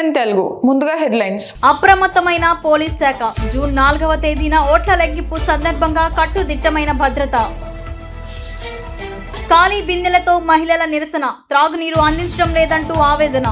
CNN Telugu ముందుగా headlines. అప్రమత్తమైన police శాఖ. జూన్ 4వ తేదీన ఓట్ల లెక్కింపు సందర్భంగా కట్టుదిట్టమైన భద్రత. ఖాళీ బిందెలతో మహిళల నిరసన. త్రాగునీరు అందించడం లేదంటూ ఆవేదన.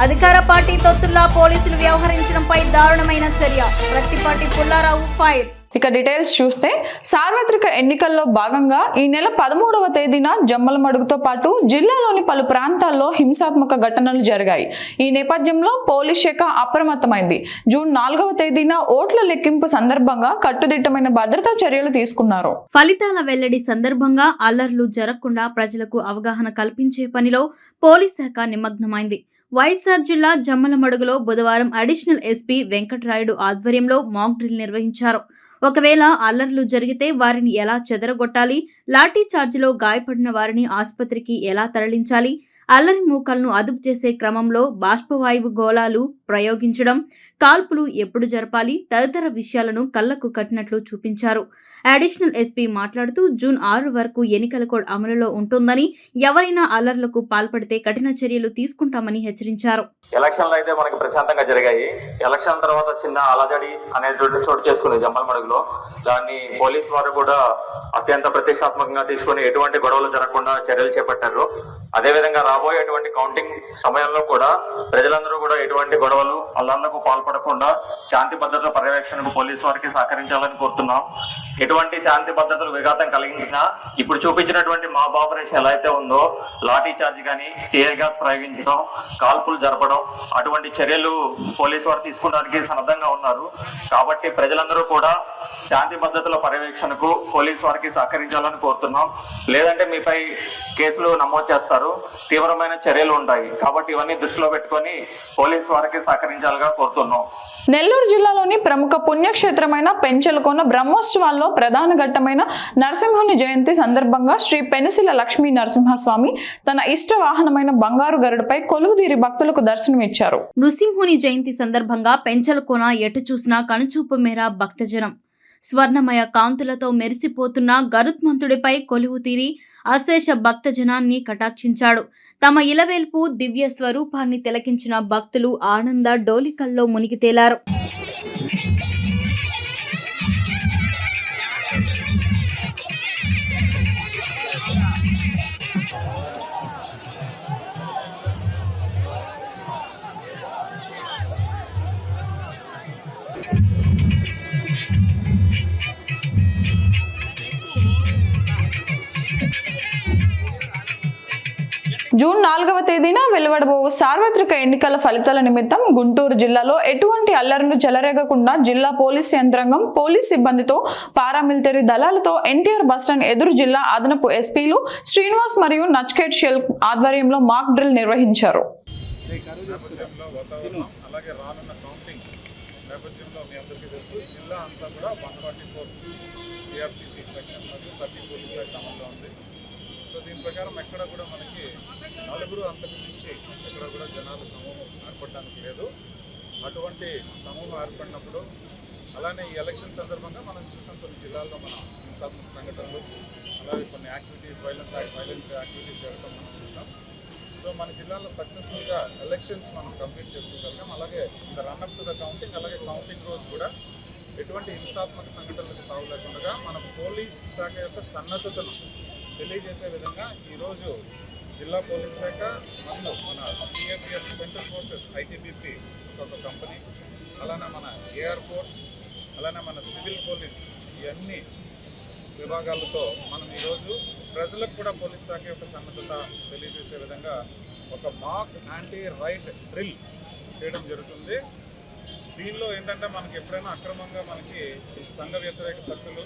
అధికార పార్టీ తొత్తుల్లా పోలీసులు వ్యవహరించడంపై దారుణమైన చర్య. ప్రత్తిపాటి పుల్లారావు ఫైర్. ఇక డీటెయిల్స్ చూస్తే సార్వత్రిక ఎన్నికల్లో భాగంగా ఈ నెల 13వ తేదీన జమ్మలమడుగుతో పాటు జిల్లాలోని పలు ప్రాంతాల్లో హింసాత్మక ఘటనలు జరిగాయి. ఈ నేపథ్యంలో పోలీస్ శాఖ అప్రమత్తమైంది. జూన్ 4వ తేదీన ఓట్ల లెక్కింపు సందర్భంగా కట్టుదిట్టమైన భద్రతా చర్యలు తీసుకున్నారు. ఫలితాల వెల్లడి సందర్భంగా అల్లర్లు జరగకుండా ప్రజలకు అవగాహన కల్పించే పనిలో పోలీస్ శాఖ నిమగ్నమైంది. వైఎస్ఆర్ జిల్లా జమ్మలమడుగులో బుధవారం అడిషనల్ ఎస్పీ వెంకటరాయుడు ఆధ్వర్యంలో మాక్ డ్రిల్ నిర్వహించారు. ఒకవేళ అల్లర్లు జరిగితే వారిని ఎలా చెదరగొట్టాలి, లాఠీ చార్జిలో గాయపడిన వారిని ఆసుపత్రికి ఎలా తరలించాలి, అల్లరి మూకలను అదుపు చేసే క్రమంలో బాష్పవాయువు గోళాలు ప్రయోగించడం, కాల్పులు ఎప్పుడు జరపాలి తదితర విషయాలను కళ్లకు కట్టినట్లు చూపించారు. అడిషనల్ ఎస్పీ మాట్లాడుతూ జూన్ 6 వరకు ఎన్నికల కోడ్ అమలులో ఉంటుందని, ఎవరైనా అల్లర్లకు పాల్పడితే కఠిన చర్యలు తీసుకుంటామని హెచ్చరించారు. ఎలక్షన్లు అయితే మనకి ప్రశాంతంగా జరిగాయి. ఎలక్షన్ తర్వాత చిన్న అలజడి అనేది చోటు చేసుకుంది జమ్మలమడుగులో. దాన్ని పోలీసు వారు కూడా అత్యంత ప్రతిష్టాత్మకంగా తీసుకుని ఎటువంటి గొడవలు జరగకుండా చర్యలు చేపట్టారు. అదేవిధంగా రాబోయేటువంటి కౌంటింగ్ సమయంలో కూడా ప్రజలందరూ కూడా ఎటువంటి గొడవలు అల్లర్లకు పాల్పడకుండా శాంతి భద్రతల పర్యవేక్షణకు పోలీసు వారికి సహకరించాలని కోరుతున్నాం. ఎటువంటి శాంతి భద్రతలు విఘాతం కలిగించినా ఇప్పుడు చూపించినటువంటి మాబ్ ఆపరేషన్ ఎలా అయితే ఉందో, లాఠీ చార్జ్ కానీ, టీయర్ గ్యాస్ ప్రయోగించడం, కాల్పులు జరపడం, అటువంటి చర్యలు పోలీసు వారు తీసుకోవడానికి సన్నద్ధంగా ఉన్నారు. కాబట్టి ప్రజలందరూ కూడా శాంతి భద్రతల పర్యవేక్షణకు పోలీసు వారికి సహకరించాలని కోరుతున్నాం. లేదంటే మీపై కేసులు నమోదు చేస్తారు, తీవ్రమైన చర్యలు ఉంటాయి. కాబట్టి ఇవన్నీ దృష్టిలో పెట్టుకొని పోలీసు వారికి సహకరించాలిగా కోరుతున్నాం. నెల్లూరు జిల్లాలోని ప్రముఖ పుణ్యక్షేత్రమైన పెంచలకోన బ్రహ్మోత్సవాల్లో ప్రధాన ఘట్టమైన నరసింహుని జయంతి సందర్భంగా శ్రీ పెనుసిల లక్ష్మీ నరసింహస్వామి తన ఇష్ట వాహనమైన బంగారు గరుడపై కొలువుదీరి భక్తులకు దర్శనమిచ్చారు. నృసింహుని జయంతి సందర్భంగా పెంచలకోన ఎటు చూసినా కనుచూపు మేర భక్తజనం. స్వర్ణమయ కాంతులతో మెరిసిపోతున్న గరుత్మంతుడిపై కొలువు తీరి అశేష భక్తజనాన్ని కటాక్షించాడు. తమ ఇలవేల్పు దివ్య స్వరూపాన్ని తిలకించిన భక్తులు ఆనంద డోలికల్లో మునిగి తేలారు. జూన్ 4వ తేదీన వెలువడబోవు సార్వత్రిక ఎన్నికల ఫలితాల నిమిత్తం గుంటూరు జిల్లాలో ఎటువంటి అల్లర్లు చెలరేగకుండా జిల్లా పోలీస్ యంత్రాంగం పోలీస్ సిబ్బందితో పారామిలిటరీ దళాలతో ఎన్టీఆర్ బస్టాండ్ ఎదురు జిల్లా అదనపు ఎస్పీలు శ్రీనివాస్ మరియు నచ్కేట్ షెల్ ఆధ్వర్యంలో మాక్ డ్రిల్ నిర్వహించారు. దీని ప్రకారం ఎక్కడ కూడా మనకి నలుగురు అంతకు మించి ఎక్కడ కూడా జనాలు సమూహం ఏర్పడడానికి లేదు. అటువంటి సమూహం ఏర్పడినప్పుడు అలానే ఈ ఎలక్షన్ సందర్భంగా మనం చూసాం కొన్ని జిల్లాల్లో మన హింసాత్మక సంఘటనలు, అలాగే కొన్ని యాక్టివిటీస్ వైలెంట్ యాక్టివిటీస్ జరగడం మనం చూసాం. సో మన జిల్లాలో సక్సెస్ఫుల్గా ఎలక్షన్స్ మనం కంప్లీట్ చేసుకోగలిగాం. అలాగే ఇంకా రన్అప్ టు ద కౌంటింగ్, అలాగే కౌంటింగ్ రోజు కూడా ఎటువంటి హింసాత్మక సంఘటనలకు తావు లేకుండా మన పోలీస్ శాఖ యొక్క సన్నద్ధతను తెలియజేసే విధంగా ఈరోజు జిల్లా పోలీస్ శాఖ మరియు మన సిఆర్పిఎఫ్ సెంట్రల్ ఫోర్సెస్ ఐటీబీపీ ఒక కంపెనీ, అలానే మన ఏఆర్ ఫోర్స్, అలానే మన సివిల్ పోలీస్, ఈ అన్ని విభాగాలతో మనం ఈరోజు ప్రజలకు కూడా పోలీస్ శాఖ యొక్క సన్నద్ధత తెలియజేసే విధంగా ఒక మాక్ యాంటీ రైట్ డ్రిల్ చేయడం జరుగుతుంది. దీనిలో ఏంటంటే మనకి ఎప్పుడైనా అక్రమంగా మనకి ఈ సంఘ వ్యతిరేక శక్తులు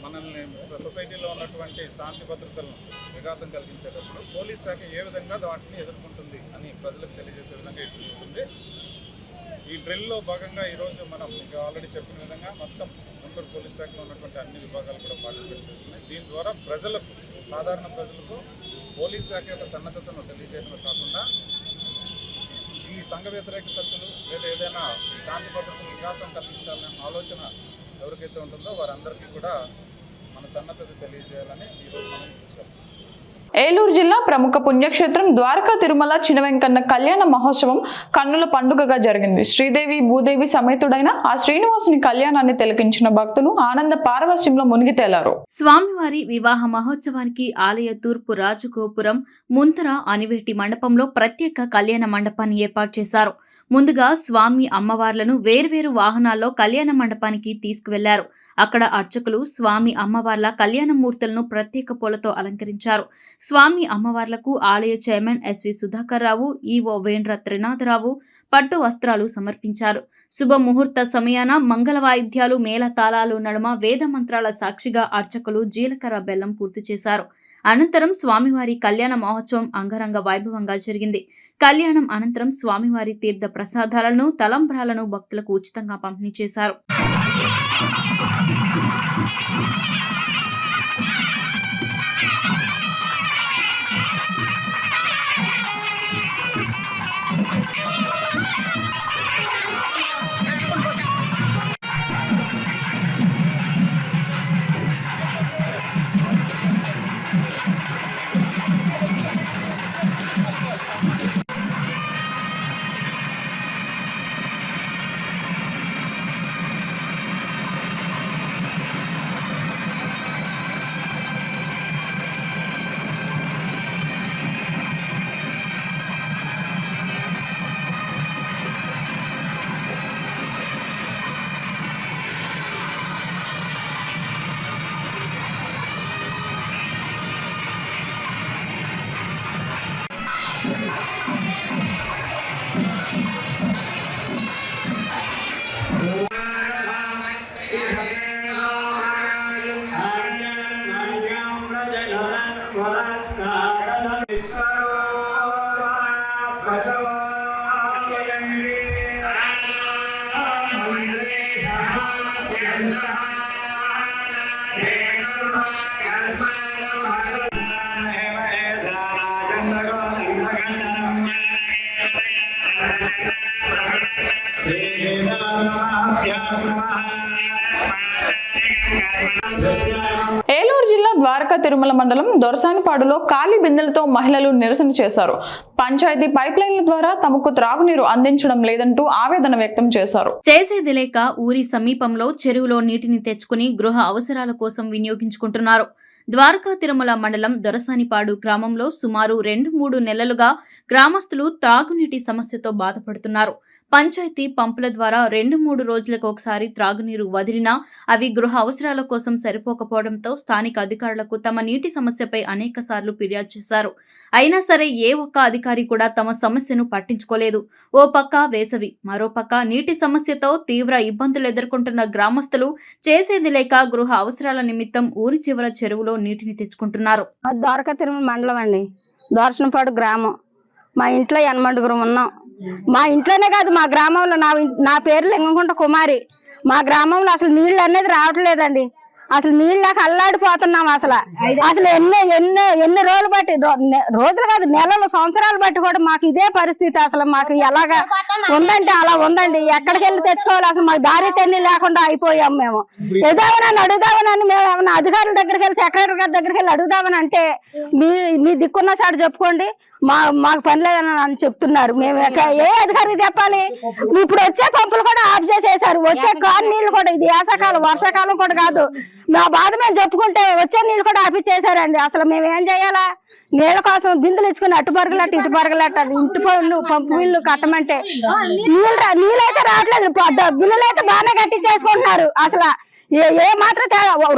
మనల్ని సొసైటీలో ఉన్నటువంటి శాంతి భద్రతలను విఘాతం కలిగించేటప్పుడు పోలీస్ శాఖ ఏ విధంగా వాటిని ఎదుర్కొంటుంది అని ప్రజలకు తెలియజేసే విధంగా ఇది ఉంటుంది. ఈ డ్రిల్లో భాగంగా ఈరోజు మనం ఇంకా ఆల్రెడీ చెప్పిన విధంగా మొత్తం గుంటూరు పోలీస్ శాఖలో ఉన్నటువంటి అన్ని విభాగాలు కూడా పార్టిసిపేట్ చేస్తున్నాయి. దీని ద్వారా ప్రజలకు, సాధారణ ప్రజలకు పోలీస్ శాఖ యొక్క సన్నద్ధతను తెలియజేయడమే కాకుండా ఈ సంఘ వ్యతిరేక శక్తులు లేదా ఏదైనా శాంతి భద్రతను విఘాతం కలిగించాలనే ఆలోచన ఎవరికైతే ఉంటుందో వారందరికీ కూడా మన సన్నద్ధత తెలియజేయాలని ఈరోజు మనం చూసాం. ఏలూరు జిల్లా ప్రముఖ పుణ్యక్షేత్రం ద్వారకా తిరుమల చినవెంకన్న కళ్యాణ మహోత్సవం కన్నుల పండుగగా జరిగింది. శ్రీదేవి భూదేవి సమేతుడైన ఆ శ్రీనివాసుని కళ్యాణాన్ని తిలకించిన భక్తులు ఆనంద పారవశ్యంలో మునిగి తేలారు. స్వామివారి వివాహ మహోత్సవానికి ఆలయ తూర్పు రాజగోపురం ముంతర అనివేటి మండపంలో ప్రత్యేక కళ్యాణ మండపాన్ని ఏర్పాటు చేశారు. ముందుగా స్వామి అమ్మవార్లను వేర్వేరు వాహనాల్లో కళ్యాణ మండపానికి తీసుకువెళ్లారు. అక్కడ అర్చకులు స్వామి అమ్మవార్ల కళ్యాణమూర్తులను ప్రత్యేక పూలతో అలంకరించారు. స్వామి అమ్మవార్లకు ఆలయ చైర్మన్ ఎస్వి సుధాకర్ రావు, ఈవో వేండ్ర త్రినాథరావు పట్టు వస్త్రాలు సమర్పించారు. శుభముహూర్త సమయాన మంగళ వాయిద్యాలు మేళతాళాలు నడుమ వేద మంత్రాల సాక్షిగా అర్చకులు జీలకర్ర బెల్లం పూర్తి చేశారు. అనంతరం స్వామివారి కళ్యాణ మహోత్సవం అంగరంగ వైభవంగా జరిగింది. కళ్యాణం అనంతరం స్వామివారి తీర్థ ప్రసాదాలను తలంబ్రాలను భక్తులకు ఉచితంగా పంపిణీ చేశారు. ఏలూరు జిల్లా ద్వారకా తిరుమల మండలం దొరసానిపాడులో ఖాళీ బిందెలతో మహిళలు నిరసన చేశారు. పంచాయతీ పైప్ లైన్ల ద్వారా తమకు త్రాగునీరు అందించడం లేదంటూ ఆవేదన వ్యక్తం చేశారు. చేసేది లేక ఊరి సమీపంలో చెరువులో నీటిని తెచ్చుకుని గృహ అవసరాల కోసం వినియోగించుకుంటున్నారు. ద్వారకా తిరుమల మండలం దొరసానిపాడు గ్రామంలో సుమారు 2-3 నెలలుగా గ్రామస్తులు త్రాగునీటి సమస్యతో బాధపడుతున్నారు. పంచాయతీ పంపుల ద్వారా 2-3 రోజులకు ఒకసారి త్రాగునీరు వదిలినా అవి గృహ అవసరాల కోసం సరిపోకపోవడంతో స్థానిక అధికారులకు తమ నీటి సమస్యపై అనేకసార్లు ఫిర్యాదు చేశారు. అయినా సరే ఏ ఒక్క అధికారి కూడా తమ సమస్యను పట్టించుకోలేదు. ఓ పక్క వేసవి, మరో పక్క నీటి సమస్యతో తీవ్ర ఇబ్బందులు ఎదుర్కొంటున్న గ్రామస్తులు చేసేది లేక గృహ అవసరాల నిమిత్తం ఊరి చివర చెరువులో నీటిని తెచ్చుకుంటున్నారు. ద్వారకా తిరుమల మండలం అండి, దొరసనపాడు గ్రామం. మా ఇంట్లో 8 ఉన్నాం. మా ఇంట్లోనే కాదు, మా గ్రామంలో నా పేరు లింగంకుంట కుమారి. మా గ్రామంలో అసలు నీళ్ళు అనేది రావట్లేదండి. అసలు నీళ్ళకి అల్లాడిపోతున్నాం. అసలు ఎన్ని రోజులు బట్టి, రోజులు కాదు నెలలు సంవత్సరాలు బట్టి కూడా మాకు ఇదే పరిస్థితి. అసలు మాకు ఎలాగా ఉందంటే అలా ఉందండి. ఎక్కడికి వెళ్ళి తెచ్చుకోవాలి, అసలు మాకు దారి తెన్ని లేకుండా అయిపోయాం. మేము ఏదామని అడుగుదామని మేము ఏమన్నా అధికారుల దగ్గరికి వెళ్ళి సెక్రటరీ గారి దగ్గరికి వెళ్ళి అడుగుదామని అంటే మీ దిక్కున్న చాటు చెప్పుకోండి, మాకు పని లేదని అని చెప్తున్నారు. మేము ఏ అధికారికి చెప్పాలి? ఇప్పుడు వచ్చే పంపులు కూడా ఆఫ్ చేసేసారు. వచ్చే కారు నీళ్లు కూడా, ఇది వేసవకాలం వర్షాకాలం కూడా కాదు, మా బాధ మేము చెప్పుకుంటే వచ్చే నీళ్లు కూడా ఆపిచ్చేసారండి. అసలు మేము ఏం చేయాలా? నీళ్ళ కోసం బిందులు ఇచ్చుకుని అటు పరుగులట్ట ఇటు పరుగులట్ట ఇంటి పనులు పంపు బిల్లు కట్టమంటే నీళ్ళైతే రావట్లేదు. బిల్లులు అయితే బాగానే కట్టించేసుకుంటున్నారు. అసలు ఏ మాత్రం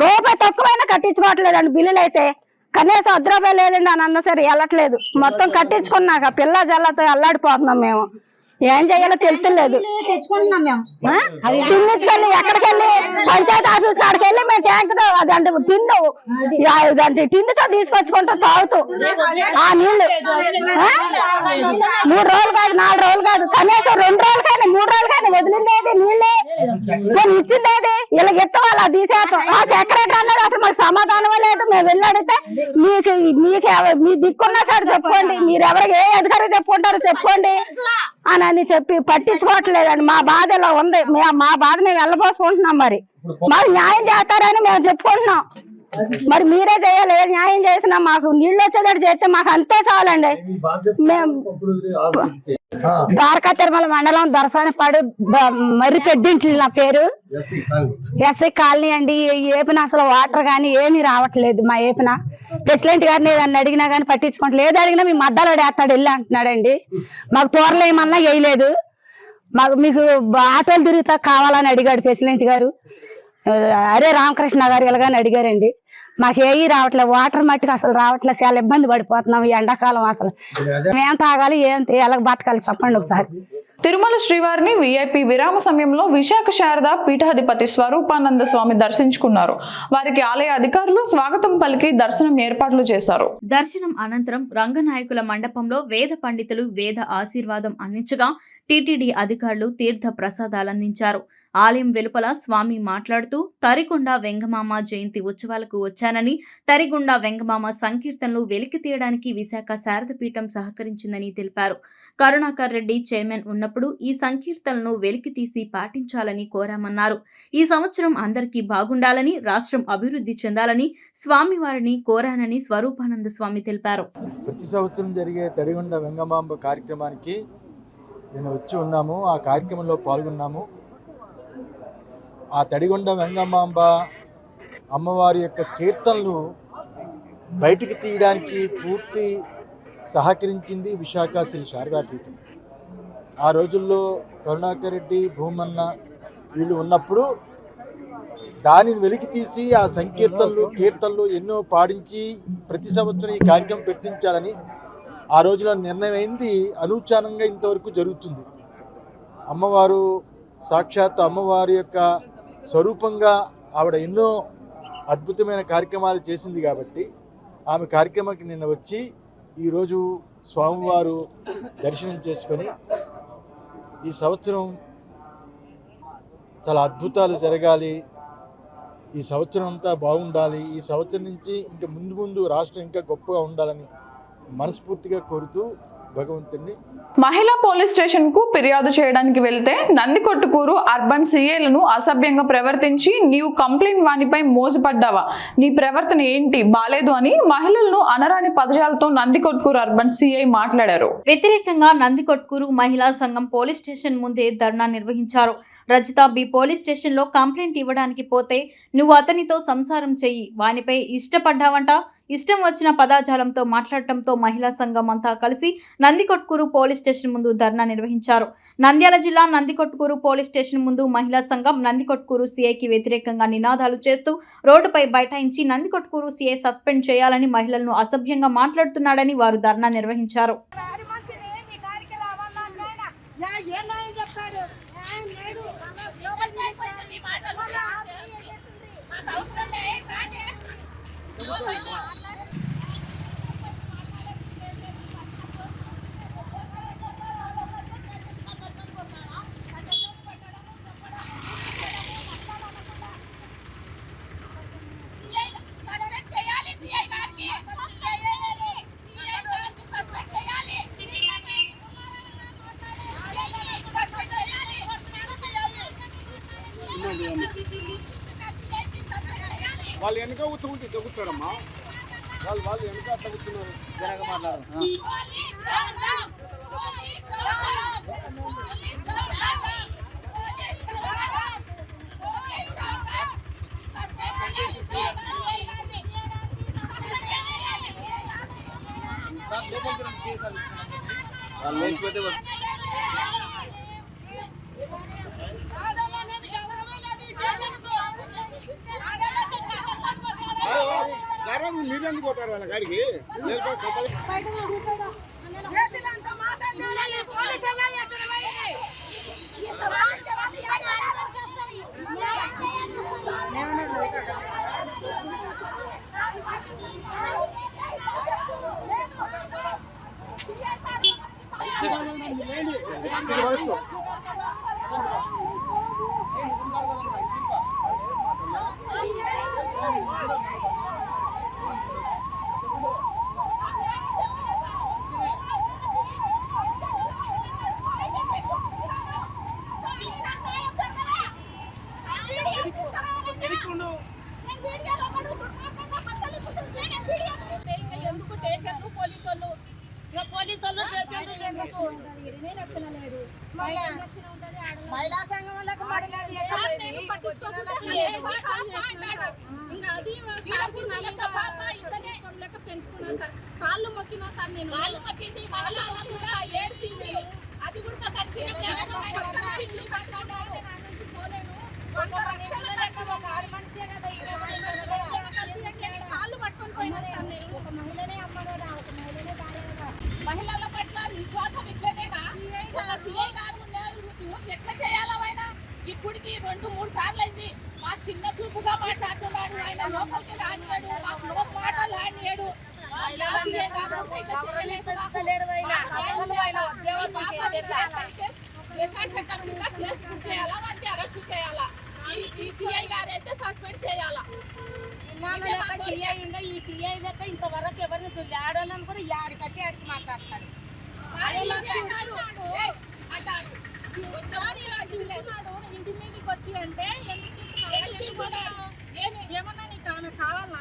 రూపాయి తక్కువైనా కట్టించుకోవట్లేదండి. బిల్లులు అయితే కనీసం ₹10 లేదండి అని అన్నా సరే వెళ్ళట్లేదు. మొత్తం కట్టించుకున్నాక పిల్ల జల్లతో అల్లాడిపోతున్నాం. మేము ఏం చేయాలో తెలుస్తలేదు. తిన్నించుకెళ్ళి ఎక్కడికి వెళ్ళి పంచాయతీ ఆఫీస్ కాడికి వెళ్ళి మేము ట్యాంక్ తో అదంటే టిన్నుతో తీసుకొచ్చుకుంటూ తాగుతూ ఆ నీళ్లు 3 రోజులు కాదు 4 రోజులు కాదు, కనీసం 2 రోజులకైనా 3 రోజులకైనా వదిలిందేది నీళ్ళే నేను ఇచ్చిందేది. ఇలా ఎత్త వాళ్ళు అది తీసేస్తాం. ఆ సెక్రటరీ అన్నది అసలు మాకు సమాధానమే లేదు. మేము వెళ్ళి అడిగితే మీ దిక్కున్నా సరే చెప్పుకోండి, మీరు ఎవరికి ఏ అధికారి చెప్పుకుంటారో చెప్పుకోండి అని చెప్పి పట్టించుకోవట్లేదండి. మా బాధ ఇలా ఉంది. మా బాధ మేము వెళ్ళబోసుకుంటున్నాం. మరి మాకు న్యాయం చేస్తారని మేము చెప్పుకుంటున్నాం. మరి మీరే చేయాలి. ఏ న్యాయం చేసినా మాకు నీళ్ళు వచ్చేటట్టు చేస్తే మాకు అంతే చాలండి. మేము ద్వారకా తిరుమల మండలం దొరసానిపాడు మరి పెద్దింటి నా పేరు ఎస్ఐ కాలనీ అండి. ఏపిన అసలు వాటర్ కానీ ఏమీ రావట్లేదు. మా ఏపిన ప్రెసిడెంట్ గారిని ఏదన్నా అడిగినా కానీ పట్టించుకోండి. లేదు అడిగినా మీ మద్దలు వేస్తాడు వెళ్ళి అంటున్నాడండి. మాకు తోరలు ఏమన్నా వేయలేదు. మీకు ఆటోలు తిరుగుతా కావాలని అడిగాడు ప్రెసిడెంట్ గారు. అరే రామకృష్ణ గారు ఇలాగని అడిగారండి. మాకు ఏవి రావట్లేదు. వాటర్ మట్టికి అసలు రావట్లేదు. చాలా ఇబ్బంది పడిపోతున్నాం ఈ ఎండాకాలం. అసలు మేము తాగాలి ఎలా బతకాలి చెప్పండి ఒకసారి. తిరుమల శ్రీవారిని వీఐపీ విరామ సమయంలో విశాఖ శారద పీఠాధిపతి స్వరూపానంద స్వామి దర్శించుకున్నారు. వారికి ఆలయ అధికారులు స్వాగతం పలికి దర్శనం ఏర్పాట్లు చేశారు. దర్శనం అనంతరం రంగనాయకుల మండపంలో వేద పండితులు వేద ఆశీర్వాదం అందించగా టీటీడీ అధికారులు తీర్థ ప్రసాదాలందించారు. ఆలయం వెలుపల స్వామి మాట్లాడుతూ తరిగొండ వెంగమామ జయంతి ఉత్సవాలకు వచ్చానని, తరిగొండ వెంగమామ సంకీర్తనలు వెలికి తీయడానికి విశాఖ శారదపీఠం సహకరించిందని తెలిపారు. కరుణాకర్ రెడ్డి చైర్మన్ ఉన్నప్పుడు ఈ సంకీర్తనలను వెలికి తీసి పాటించాలని కోరామన్నారు. ఈ సంవత్సరం అందరికీ బాగుండాలని, రాష్ట్రం అభివృద్ధి చెందాలని స్వామివారిని కోరానని స్వరూపానంద స్వామి తెలిపారు. ప్రతి సంవత్సరం జరిగే తడిగొండ వెంగమాంబ కార్యక్రమానికి నేను వచ్చి ఉన్నాము. ఆ కార్యక్రమంలో పాల్గొన్నాము. ఆ తడిగొండ వెంగమాంబ అమ్మవారి యొక్క కీర్తనలు బయటికి తీయడానికి పూర్తి సహకరించింది విశాఖ శ్రీ శారదాపీఠం. ఆ రోజుల్లో కరుణాకర్ రెడ్డి, భూమన్న వీళ్ళు ఉన్నప్పుడు దానిని వెలికి తీసి ఆ కీర్తనలు ఎన్నో పాడించి ప్రతి సంవత్సరం ఈ కార్యక్రమం పెట్టించాలని ఆ రోజులో నిర్ణయం అయింది. అనూచానంగా ఇంతవరకు జరుగుతుంది. అమ్మవారు సాక్షాత్తు అమ్మవారి యొక్క స్వరూపంగా ఆవిడ ఎన్నో అద్భుతమైన కార్యక్రమాలు చేసింది కాబట్టి ఆమె కార్యక్రమానికి నిన్న వచ్చి ఈరోజు స్వామివారు దర్శనం చేసుకొని ఈ సంవత్సరం చాలా అద్భుతాలు జరగాలి, ఈ సంవత్సరం అంతా బాగుండాలి, ఈ సంవత్సరం నుంచి ఇంకా ముందు రాష్ట్రం ఇంకా గొప్పగా ఉండాలని మనస్ఫూర్తిగా కోరుతూ భగవంతుని. మహిళా పోలీస్ స్టేషన్ కు ఫిర్యాదు చేయడానికి వెళ్తే నందికొట్కూరు అర్బన్ సీఏలను అసభ్యంగా ప్రవర్తించి నీవు కంప్లైంట్ వానిపై మోసపడ్డావా, నీ ప్రవర్తన ఏంటి బాలేదు అని మహిళలను అనరాని పదజాలతో నందికొట్కూరు అర్బన్ సీఐ మాట్లాడారు. వ్యతిరేకంగా నందికొట్కూరు మహిళా సంఘం పోలీస్ స్టేషన్ ముందే ధర్నా నిర్వహించారు. రజిత బి పోలీస్ స్టేషన్ లో కంప్లైంట్ ఇవ్వడానికి పోతే నువ్వు అతనితో సంసారం చెయ్యి, వానిపై ఇష్టపడ్డావంట, ఇష్టం వచ్చిన పదాజాలంతో మాట్లాడటంతో మహిళా సంఘం అంతా కలిసి నందికొట్కూరు పోలీస్ స్టేషన్ ముందు ధర్నా నిర్వహించారు. నంద్యాల జిల్లా నందికొట్కూరు పోలీస్ స్టేషన్ ముందు మహిళా సంఘం నందికొట్కూరు సీఐకి వ్యతిరేకంగా నినాదాలు చేస్తూ రోడ్డుపై బైఠాయించి నందికొట్కూరు సీఐ సస్పెండ్ చేయాలని, మహిళలను అసభ్యంగా మాట్లాడుతున్నాడని వారు ధర్నా నిర్వహించారు. వాళ్ళు వెనక కూర్చోడమ్మా, వాళ్ళు వెనక అట్లా కూర్చున్నారు. జనక మాట్లాడరు. మీరెందుకు పోతారు వాళ్ళ గాడికి? నేను వీడియోలో ఒకడు దుర్మార్గంగా ఈడనే రక్షణ లేదు. రక్షణ ఉంటుంది మహిళా సంఘం వాళ్ళకి మరి పెంచుకున్నాను సార్. కాళ్ళు మొక్కినా సార్ నేను కాళ్ళు మొక్కింది ఏడ్చింది అది కూడా కాళ్ళు పట్టుకొని పోయినారు సార్. నేను ఒక మహిళనే అమ్మలేదా, ఒక మహిళనే భార్యగా. మహిళల పట్ల విశ్వాసం ఇట్లనేనా? సీఐ గారు ఎట్లా చేయాలవైనా ఇప్పటికి 2-3 సార్లు అయింది. మా చిన్న చూపుగా మాట్లాడుతున్నాడు. ఆయన లోపలికి రానియాడు, మాకు లోపల మాటలు రానియాడు. అరెస్ట్ చేయాలా? ఈ సిఐ గారు అయితే సస్పెండ్ చేయాలా? ఈ సిఐ లెక్క ఇంతవరకు ఎవరిని ఆడాలని కూడా యాడి కట్టి ఆడికి మాట్లాడతాడు. ఇంటి మీదకి వచ్చి అంటే ఏమన్నా నీకు ఆమె కావాలా?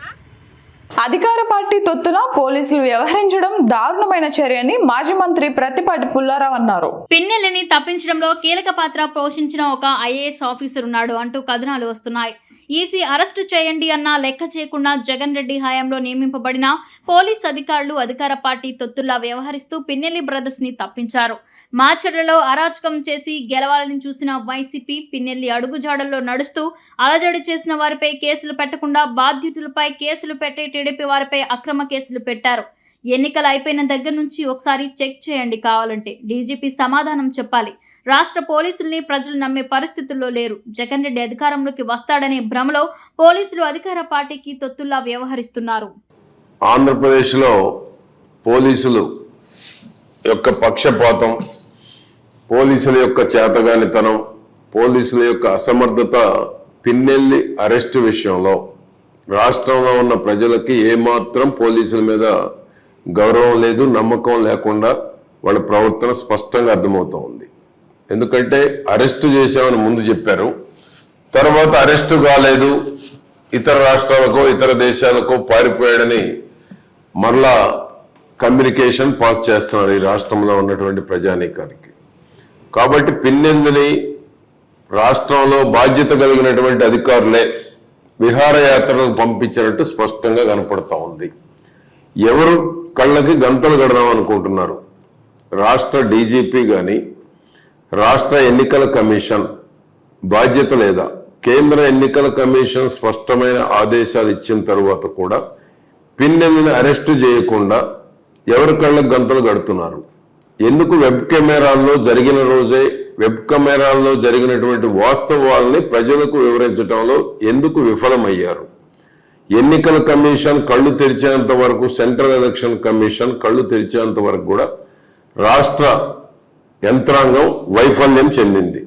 అధికార పార్టీ తొత్తున పోలీసులు వ్యవహరించడం దారుణమైన చర్యని మాజీ మంత్రి ప్రత్తిపాటి పుల్లారావు అన్నారు. పిన్నెల్లిని తప్పించడంలో కీలక పాత్ర పోషించిన ఒక ఐఏఎస్ ఆఫీసర్ ఉన్నాడు అంటూ కథనాలు వస్తున్నాయి. ఈసీ అరెస్టు చేయండి అన్నా లెక్క చేయకుండా జగన్ రెడ్డి హయాంలో నియమింపబడిన పోలీస్ అధికారులు అధికార పార్టీ తొత్తుల్లా వ్యవహరిస్తూ పిన్నెల్లి బ్రదర్స్ ని తప్పించారు. మాచర్లలో అరాచకం చేసి గెలవాలని చూసిన వైసీపీ పిన్నెల్లి అడుగుజాడల్లో నడుస్తూ అలజడి చేసిన వారిపై కేసులు పెట్టకుండా బాధ్యతలపై కేసులు పెట్టే టీడీపీ వారిపై అక్రమ కేసులు పెట్టారు. ఎన్నికలు అయిపోయిన దగ్గర నుంచి ఒకసారి చెక్ చేయండి, కావాలంటే డీజీపీ సమాధానం చెప్పాలి. రాష్ట్ర పోలీసుల్ని ప్రజలు నమ్మే పరిస్థితుల్లో లేరు. జగన్ రెడ్డి అధికారంలోకి వస్తాడనే భ్రమలో పోలీసులు అధికార పార్టీకి తొత్తుల్లా వ్యవహరిస్తున్నారు. ఆంధ్రప్రదేశ్లో పోలీసులు యొక్క పక్షపాతం, పోలీసుల యొక్క చేతగానితనం, పోలీసుల యొక్క అసమర్థత పిన్నెల్లి అరెస్టు విషయంలో రాష్ట్రంలో ఉన్న ప్రజలకి ఏమాత్రం పోలీసుల మీద గౌరవం లేదు, నమ్మకం లేకుండా వాళ్ళ ప్రవర్తన స్పష్టంగా అర్థమవుతూ ఉంది. ఎందుకంటే అరెస్టు చేశామని ముందు చెప్పారు, తర్వాత అరెస్టు కాలేదు, ఇతర రాష్ట్రాలకో ఇతర దేశాలకో పారిపోయాడని మరలా కమ్యూనికేషన్ పాస్ చేస్తున్నారు ఈ రాష్ట్రంలో ఉన్నటువంటి ప్రజానీకానికి. కాబట్టి పిన్నెల్లిని రాష్ట్రంలో బాధ్యత కలిగినటువంటి అధికారులే విహారయాత్రలకు పంపించినట్టు స్పష్టంగా కనపడతా ఉంది. ఎవరు కళ్ళకి గంతలు కడదాం అనుకుంటున్నారు? రాష్ట్ర డీజీపీ కానీ రాష్ట్ర ఎన్నికల కమిషన్ బాధ్యత లేదా? కేంద్ర ఎన్నికల కమిషన్ స్పష్టమైన ఆదేశాలు ఇచ్చిన తర్వాత కూడా పిన్నెల్లిని అరెస్టు చేయకుండా ఎవరి కళ్ళకు గంతలు కడుతున్నారు? ఎందుకు వెబ్ కెమెరాల్లో జరిగిన రోజే వెబ్ కెమెరాల్లో జరిగినటువంటి వాస్తవాలని ప్రజలకు వివరించడంలో ఎందుకు విఫలమయ్యారు? ఎన్నికల కమిషన్ కళ్ళు తెరిచేంత వరకు, సెంట్రల్ ఎలక్షన్ కమిషన్ కళ్ళు తెరిచేంత వరకు కూడా రాష్ట్ర యంత్రాంగం వైఫల్యం చెందింది.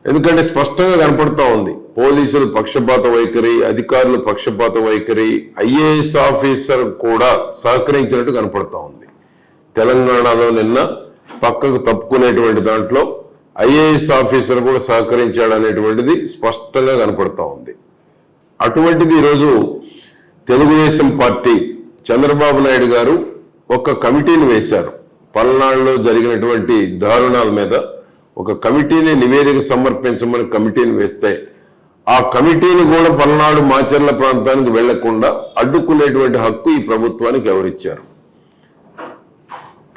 ఎందుకంటే స్పష్టంగా కనపడతా ఉంది పోలీసులు పక్షపాత వైఖరి, అధికారులు పక్షపాత వైఖరి, ఐఏఎస్ ఆఫీసర్ కూడా సహకరించినట్టు కనపడతా ఉంది. తెలంగాణలో నిన్న పక్కకు తప్పుకునేటువంటి దాంట్లో ఐఏఎస్ ఆఫీసర్ కూడా సహకరించాడు అనేటువంటిది స్పష్టంగా కనపడతా ఉంది. అటువంటిది ఈరోజు తెలుగుదేశం పార్టీ చంద్రబాబు నాయుడు గారు ఒక కమిటీని వేశారు. పల్నాడులో జరిగినటువంటి దారుణాల మీద ఒక కమిటీని నివేదిక సమర్పించమని కమిటీని వేస్తే ఆ కమిటీని కూడా పల్నాడు మాచర్ల ప్రాంతానికి వెళ్లకుండా అడ్డుకునేటువంటి హక్కు ఈ ప్రభుత్వానికి ఎవరిచ్చారు?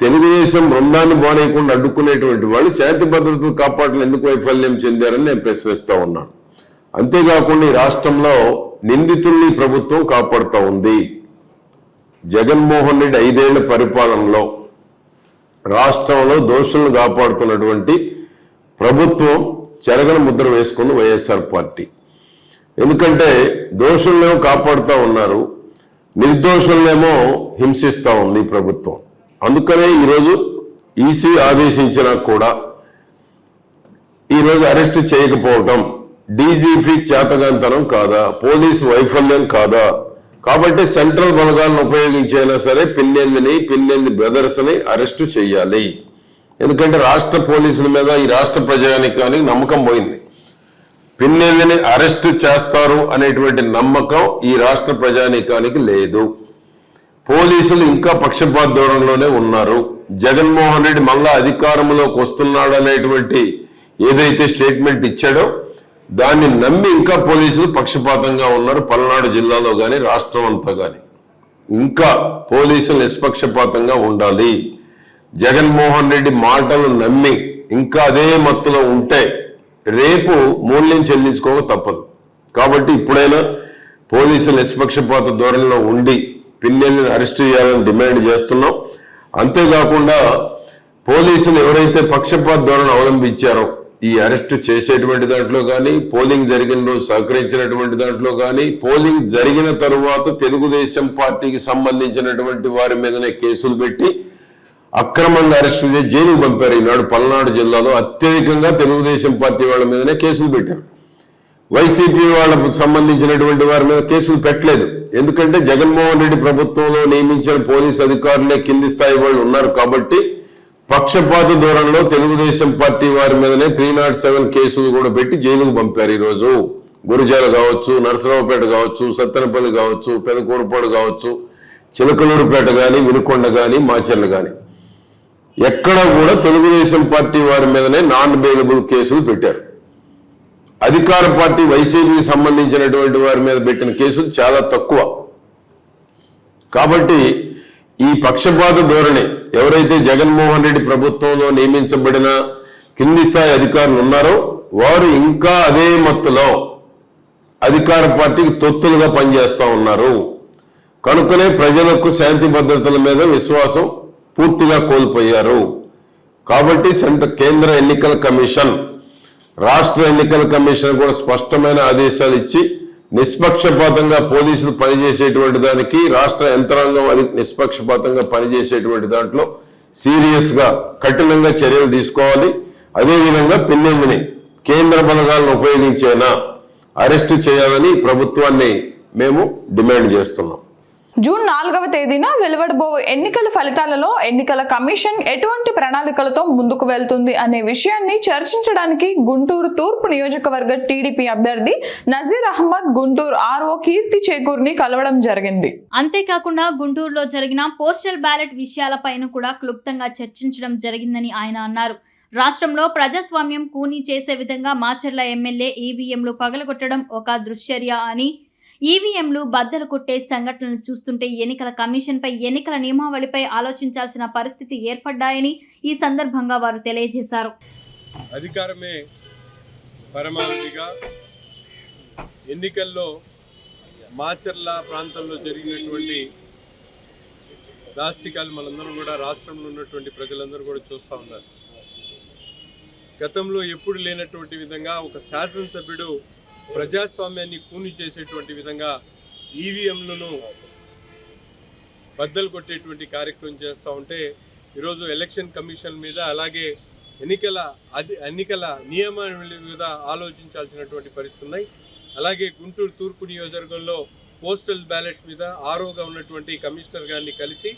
తెలుగుదేశం బృందాన్ని బానేయకుండా అడ్డుకునేటువంటి వాళ్ళు శాంతి భద్రతలు కాపాడలు ఎందుకు వైఫల్యం చెందారని నేను ప్రశ్నిస్తా ఉన్నాను. అంతేకాకుండా ఈ రాష్ట్రంలో నిందితుల్ని ప్రభుత్వం కాపాడుతూ ఉంది. జగన్మోహన్ రెడ్డి 5 ఏళ్ల పరిపాలనలో రాష్ట్రంలో దోషులను కాపాడుతున్నటువంటి ప్రభుత్వం చెరగని ముద్ర వేసుకుంది వైఎస్ఆర్ పార్టీ. ఎందుకంటే దోషులనేమో కాపాడుతూ ఉన్నారు, నిర్దోషులనేమో హింసిస్తూ ఉంది ప్రభుత్వం. అందుకనే ఈరోజు ఈసీ ఆదేశించినా కూడా ఈరోజు అరెస్ట్ చేయకపోవటం డీజీపీ చేతగాంతనం కాదా, పోలీసు వైఫల్యం కాదా? కాబట్టి సెంట్రల్ బలగాలను ఉపయోగించైనా సరే పిన్నెల్లి బ్రదర్స్ ని అరెస్టు చేయాలి. ఎందుకంటే రాష్ట్ర పోలీసుల మీద ఈ రాష్ట్ర ప్రజానీకానికి నమ్మకం పోయింది. పిన్నెల్లిని అరెస్టు చేస్తారు అనేటువంటి నమ్మకం ఈ రాష్ట్ర ప్రజానీకానికి లేదు. పోలీసులు ఇంకా పక్షపాత ధోరణిలోనే ఉన్నారు. జగన్మోహన్ రెడ్డి మళ్ళా అధికారంలోకి వస్తున్నాడు అనేటువంటి ఏదైతే స్టేట్మెంట్ ఇచ్చాడో దాన్ని నమ్మి ఇంకా పోలీసులు పక్షపాతంగా ఉన్నారు. పల్నాడు జిల్లాలో కానీ రాష్ట్రం అంతా కానీ ఇంకా పోలీసులు నిష్పక్షపాతంగా ఉండాలి. జగన్మోహన్ రెడ్డి మాటలు నమ్మి ఇంకా అదే మత్తులో ఉంటే రేపు మూల్యం చెల్లించుకోక తప్పదు. కాబట్టి ఇప్పుడైనా పోలీసులు నిష్పక్షపాత ధోరణిలో ఉండి పిన్నెల్లిని అరెస్ట్ చేయాలని డిమాండ్ చేస్తున్నాం. అంతేకాకుండా పోలీసులు ఎవరైతే పక్షపాత ధోరణి అవలంబించారో ఈ అరెస్ట్ చేసేటువంటి దాంట్లో కానీ, పోలింగ్ జరిగిన రోజు సహకరించినటువంటి దాంట్లో కానీ, పోలింగ్ జరిగిన తరువాత తెలుగుదేశం పార్టీకి సంబంధించినటువంటి వారి మీదనే కేసులు పెట్టి అక్రమంగా అరెస్ట్ చేసి జైలుకు పంపారు. ఈనాడు పల్నాడు జిల్లాలో అత్యధికంగా తెలుగుదేశం పార్టీ వాళ్ళ మీదనే కేసులు పెట్టారు. వైసీపీ వాళ్ళకు సంబంధించినటువంటి వారి మీద కేసులు పెట్టలేదు. ఎందుకంటే జగన్మోహన్ రెడ్డి ప్రభుత్వంలో నియమించిన పోలీసు అధికారులే కింది స్థాయి వాళ్ళు ఉన్నారు కాబట్టి పక్షపాత ధోరణిలో తెలుగుదేశం పార్టీ వారి మీదనే 307 కేసులు కూడా పెట్టి జైలుకు పంపారు. ఈరోజు గురిజాల కావచ్చు, నరసరావుపేట కావచ్చు, సత్తెనపల్లి కావచ్చు, పెదకూరుపాడు కావచ్చు, చిలకలూరుపేట కానీ, వినుకొండ కానీ, మాచర్ల కానీ ఎక్కడ కూడా తెలుగుదేశం పార్టీ వారి మీదనే నాన్ బెయిలబుల్ కేసులు పెట్టారు. అధికార పార్టీ వైసీపీకి సంబంధించినటువంటి వారి మీద పెట్టిన కేసులు చాలా తక్కువ. కాబట్టి ఈ పక్షపాత ధోరణి ఎవరైతే జగన్మోహన్ రెడ్డి ప్రభుత్వంలో నియమించబడిన కింది స్థాయి అధికారులు ఉన్నారో వారు ఇంకా అదే మత్తులో అధికార పార్టీకి తొత్తులుగా పనిచేస్తా ఉన్నారు. కనుకనే ప్రజలకు శాంతి భద్రతల మీద విశ్వాసం పూర్తిగా కోల్పోయారు. కాబట్టి కేంద్ర ఎన్నికల కమిషన్, రాష్ట్ర ఎన్నికల కమిషన్ కూడా స్పష్టమైన ఆదేశాలు ఇచ్చి నిష్పక్షపాతంగా పోలీసులు పనిచేసేటువంటి దానికి, రాష్ట్ర యంత్రాంగం అది నిష్పక్షపాతంగా పనిచేసేటువంటి దాంట్లో సీరియస్ గా కఠినంగా చర్యలు తీసుకోవాలి. అదేవిధంగా పిన్నెల్లిని కేంద్ర బలగాలను ఉపయోగించేనా అరెస్టు చేయాలని ప్రభుత్వాన్ని మేము డిమాండ్ చేస్తున్నాం. జూన్ 4వ తేదీన వెలువడబో ఎన్నికల ఫలితాలలో ఎన్నికల కమిషన్ ఎటువంటి ప్రణాళికలతో ముందుకు వెళ్తుంది అనే విషయాన్ని చర్చించడానికి గుంటూరు తూర్పు నియోజకవర్గ టీడీపీ అభ్యర్థి నజీర్ అహ్మద్ గుంటూరు ఆర్ఓ కీర్తి చేకూర్ని కలవడం జరిగింది. అంతేకాకుండా గుంటూరులో జరిగిన పోస్టల్ బ్యాలెట్ విషయాలపైన కూడా క్లుప్తంగా చర్చించడం జరిగిందని ఆయన అన్నారు. రాష్ట్రంలో ప్రజాస్వామ్యం కూనీ చేసే విధంగా మాచర్ల ఎమ్మెల్యే ఈవీఎంలు పగలగొట్టడం ఒక దుశ్చర్య అని, ఈవీఎంలు బద్దలు కొట్టే సంఘటనలు చూస్తుంటే ఎన్నికల కమిషన్పై, ఎన్నికల నియమావళిపై ఆలోచించాల్సిన పరిస్థితి ఏర్పడ్డాయని ఈ సందర్భంగా వారు తెలియజేశారు. అధికారమే పరమావధిగా ఎన్నికల్లో మాచర్ల ప్రాంతంలో జరిగినటువంటి దాష్టికాలు మనందరం కూడా రాష్ట్రంలో ఉన్నటువంటి ప్రజలందరూ కూడా చూస్తూ ఉన్నారు. గతంలో ఎప్పుడు లేనటువంటి విధంగా ఒక శాసనసభ్యుడు ప్రజాస్వామ్యాన్ని కూని చేసేటువంటి విధంగా ఈవీఎంలను బద్దలు కొట్టేటువంటి కార్యక్రమం చేస్తూ ఉంటే ఈరోజు ఎలక్షన్ కమిషన్ మీద, అలాగే ఎన్నికల నియమావళి మీద ఆలోచించాల్సినటువంటి పరిస్థితి ఉన్నాయి. అలాగే గుంటూరు తూర్పు నియోజకవర్గంలో పోస్టల్ బ్యాలెట్స్ మీద ఆర్ఓగా ఉన్నటువంటి కమిషనర్ గారిని కలిసి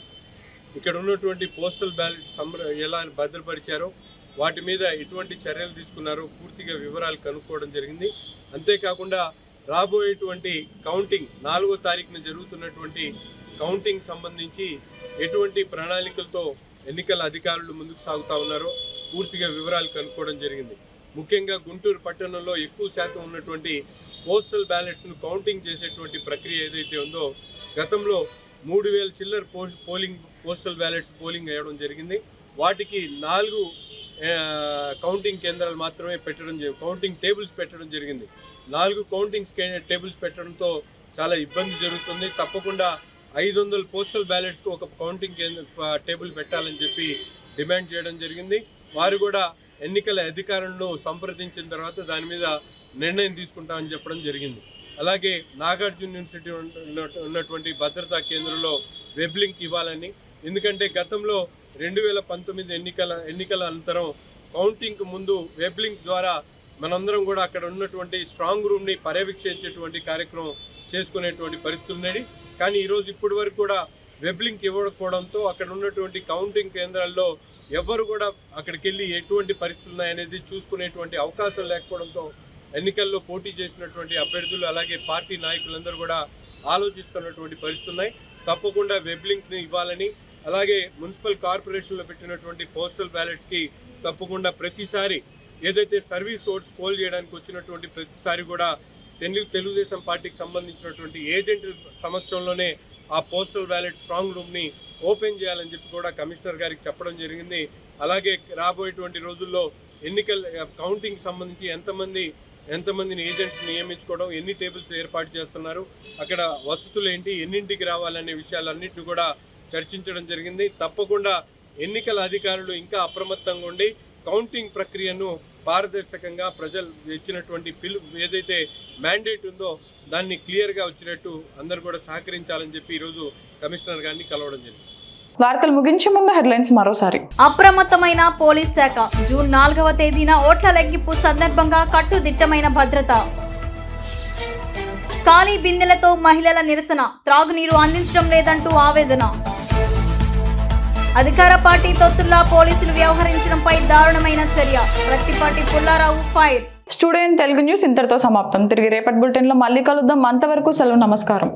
ఇక్కడ ఉన్నటువంటి పోస్టల్ బ్యాలెట్ ఎలా భద్రపరిచారో, వాటి మీద ఎటువంటి చర్యలు తీసుకున్నారో పూర్తిగా వివరాలు కనుక్కోవడం జరిగింది. అంతేకాకుండా రాబోయేటువంటి కౌంటింగ్ 4వ తారీఖున జరుగుతున్నటువంటి కౌంటింగ్ సంబంధించి ఎటువంటి ప్రణాళికలతో ఎన్నికల అధికారులు ముందుకు సాగుతూ ఉన్నారో పూర్తిగా వివరాలు కనుక్కోవడం జరిగింది. ముఖ్యంగా గుంటూరు పట్టణంలో ఎక్కువ శాతం ఉన్నటువంటి పోస్టల్ బ్యాలెట్స్ను కౌంటింగ్ చేసేటువంటి ప్రక్రియ ఏదైతే ఉందో, గతంలో 3000 చిల్లర పోస్టల్ బ్యాలెట్స్ పోలింగ్ అయ్యడం జరిగింది. వాటికి 4 కౌంటింగ్ కేంద్రాలు మాత్రమే కౌంటింగ్ టేబుల్స్ పెట్టడం జరిగింది. 4 కౌంటింగ్ టేబుల్స్ పెట్టడంతో చాలా ఇబ్బంది జరుగుతుంది. తప్పకుండా 500 పోస్టల్ బ్యాలెట్స్కి ఒక కౌంటింగ్ టేబుల్ పెట్టాలని చెప్పి డిమాండ్ చేయడం జరిగింది. వారు కూడా ఎన్నికల అధికారులను సంప్రదించిన తర్వాత దాని మీద నిర్ణయం తీసుకుంటామని చెప్పడం జరిగింది. అలాగే నాగార్జున యూనివర్సిటీ ఉన్నటువంటి భద్రతా కేంద్రంలో వెబ్ లింక్ ఇవ్వాలని, ఎందుకంటే గతంలో 2019 ఎన్నికల అనంతరం కౌంటింగ్కు ముందు వెబ్ లింక్ ద్వారా మనందరం కూడా అక్కడ ఉన్నటువంటి స్ట్రాంగ్ రూమ్ని పర్యవేక్షించేటువంటి కార్యక్రమం చేసుకునేటువంటి పరిస్థితులు ఉన్నాయి. కానీ ఈరోజు ఇప్పటి వరకు కూడా వెబ్ లింక్ ఇవ్వకపోవడంతో అక్కడ ఉన్నటువంటి కౌంటింగ్ కేంద్రాల్లో ఎవరు కూడా అక్కడికి వెళ్ళి ఎటువంటి పరిస్థితులు ఉన్నాయనేది చూసుకునేటువంటి అవకాశం లేకపోవడంతో ఎన్నికల్లో పోటీ చేసినటువంటి అభ్యర్థులు అలాగే పార్టీ నాయకులందరూ కూడా ఆలోచిస్తున్నటువంటి పరిస్థితులు ఉన్నాయి. తప్పకుండా వెబ్ లింక్ని ఇవ్వాలని, అలాగే మున్సిపల్ కార్పొరేషన్లో పెట్టినటువంటి పోస్టల్ బ్యాలెట్స్కి తప్పకుండా ప్రతిసారి ఏదైతే సర్వీస్ ఓట్స్ పోల్ చేయడానికి వచ్చినటువంటి ప్రతిసారి కూడా తెలుగుదేశం పార్టీకి సంబంధించినటువంటి ఏజెంట్ సమక్షంలోనే ఆ పోస్టల్ బ్యాలెట్ స్ట్రాంగ్ రూమ్ని ఓపెన్ చేయాలని చెప్పి కూడా కమిషనర్ గారికి చెప్పడం జరిగింది. అలాగే రాబోయేటువంటి రోజుల్లో ఎన్నికల కౌంటింగ్ సంబంధించి ఎంతమందిని ఏజెంట్స్ నియమించుకోవడం, ఎన్ని టేబుల్స్ ఏర్పాటు చేస్తున్నారు, అక్కడ వసతులు ఏంటి, ఎన్నింటికి రావాలనే విషయాలన్నింటినీ కూడా చర్చించడం జరిగింది. తప్పకుండా ఎన్నికల అధికారులు ఇంకా అప్రమత్తంగా ఉండి కౌంటింగ్ ప్రక్రియను పారదర్శకంగా ప్రజలు ఇచ్చినటువంటి ఏదైతే మ్యాండేట్ ఉందో దాన్ని క్లియర్గా వచ్చినట్టు అందరూ కూడా సహకరించాలని చెప్పి ఈరోజు కమిషనర్ గారిని కలవడం జరిగింది. వార్తలు ముగించే ముందు హెడ్లైన్స్ మరోసారి. అప్రమత్తమైన పోలీస్ శాఖ. జూన్ 4వ తేదీన ఓట్ల లెక్కింపు సందర్భంగా కట్టుదిట్టమైన భద్రత. ఖాళీ బిందెలతో మహిళల నిరసన. త్రాగునీరు అందించడం లేదంటూ ఆవేదన. అధికార పార్టీ తొత్తుల్లా పోలీసులు వ్యవహరించడంపై దారుణమైన చర్య. Prathipati Pullarao fire. Studio Telugu news ఇంతటితో సమాప్తం. తిరిగి రేపటి బులెటిన్లో మళ్ళీ కలుద్దాం. అంతవరకు సెలవు. నమస్కారం.